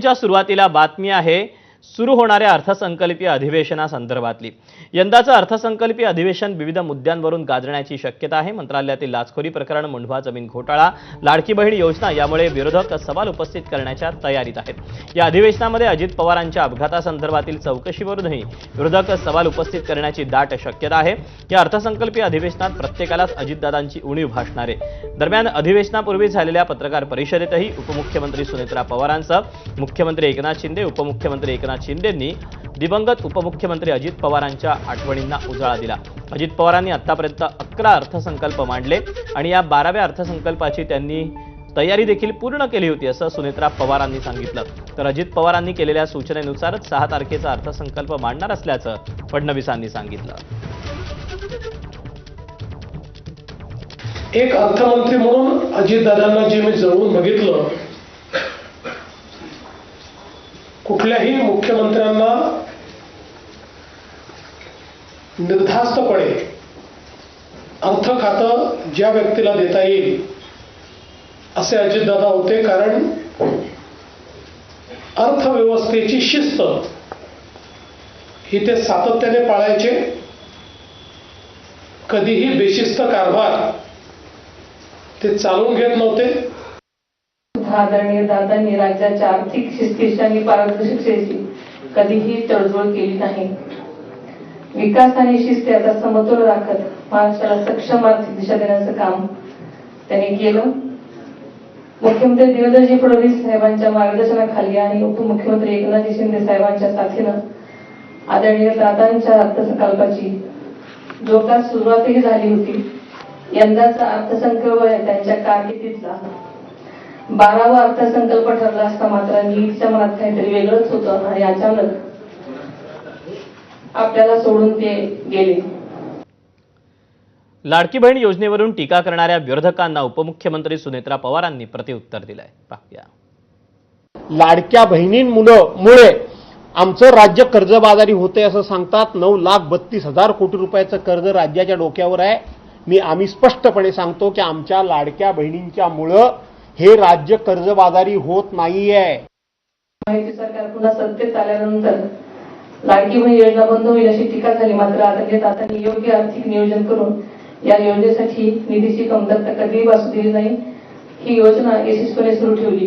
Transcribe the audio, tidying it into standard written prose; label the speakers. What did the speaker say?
Speaker 1: फेब्रुवारीच्या सुरुवातीला बातमी आहे सुरू होणाऱ्या अर्थसंकल्पीय अधिवेशनासंदर्भातली। यंदाचं अर्थसंकल्पीय अधिवेशन विविध मुद्द्यांवरून गाजण्याची शक्यता आहे। मंत्रालयातील लाचखोरी प्रकरण, मुंढवा जमीन घोटाळा, लाडकी बहीण योजना यामुळे विरोधक सवाल उपस्थित करण्याच्या तयारीत आहेत। या अधिवेशनामध्ये अजित पवारांच्या अपघातासंदर्भातील चौकशीवरूनही विरोधक सवाल उपस्थित करण्याची दाट शक्यता आहे। या अर्थसंकल्पीय अधिवेशनात प्रत्येकालाच अजितदादांची उणीव भासणार आहे। दरम्यान अधिवेशनापूर्वी झालेल्या पत्रकार परिषदेतही उपमुख्यमंत्री सुनेत्रा पवारांसह मुख्यमंत्री एकनाथ शिंदे, उपमुख्यमंत्री एकनाथ शिंदेंनी दिवंगत उपमुख्यमंत्री अजित पवारांच्या आठवणींना उजाळा दिला। अजित पवारांनी आतापर्यंत 11 अर्थसंकल्प मांडले आणि या 12व्या अर्थसंकल्पाची त्यांनी तयारी देखील पूर्ण केली होती असं सुनेत्रा पवारांनी सांगितलं। तर अजित पवारांनी केलेल्या सूचनेनुसारच 6 तारखेचा अर्थसंकल्प मांडणार असल्याचं फडणवीसांनी सांगितलं।
Speaker 2: एक अर्थमंत्री म्हणून अजितदादांना जे मी जवळून बघितलं, कुठल्याही मुख्यमंत्र्यांना निर्धास्तपणे अर्थ खातं ज्या व्यक्तीला देता येईल असे अजितदादा होते। कारण अर्थव्यवस्थेची शिस्त ही ते सातत्याने पाळायचे। कधीही बेशिस्त कारभार ते चालवून घेत नव्हते।
Speaker 3: आदरणीय दादांनी राज्याच्या आर्थिक शिस्तीची आणि पारदर्शकतेची कधीही तडजोड केली नाही। विकास आणि शिस्त याचा समतोल राखत महाराष्ट्राला सक्षम आर्थिक दिशा देण्याचं काम त्यांनी केलं। मुख्यमंत्री देवेंद्रजी फडणवीस साहेबांच्या मार्गदर्शनाखाली आणि उपमुख्यमंत्री एकनाथ शिंदे साहेबांच्या साथीनं आदरणीय दादांच्या अर्थसंकल्पाची जोरदार सुरुवातही झाली होती। यंदाचा अर्थसंकल्प त्यांच्या कारकिर्दीतला 12वा अर्थसंकल्प ठरला असता मात्र नीतीच्या मनात काहीतरी वेगळंच होतं आणि अचानक आपल्याला सोडून ते गेले।
Speaker 1: लाडकी बहीण योजनेवरून टीका करणाऱ्या विरोधकांना उपमुख्यमंत्री सुनेत्रा पवारांनी प्रत्युत्तर दिलंय। पाहूया।
Speaker 4: लाडक्या बहिणींमुळे आमचं राज्य कर्जबाजारी होते असं सांगतात। 9,32,000 कोटी रुपयाचं कर्ज राज्याच्या डोक्यावर आहे। आम्ही स्पष्टपणे सांगतो की आमच्या लाडक्या बहिणींच्या मुळे हे राज्य कर्जबाजारी होत नाहीये।
Speaker 3: माहिती सरकार पुन्हा सत्तेत आल्यानंतर लाडकी बहीण योजना बंद होईल अशी टीका झाली। मात्र आता योग्य आर्थिक नियोजन करून या योजनेसाठी निधीची कमतरता कधीही भासू दिली नाही। ही योजना यशस्वीपणे सुरू ठेवली।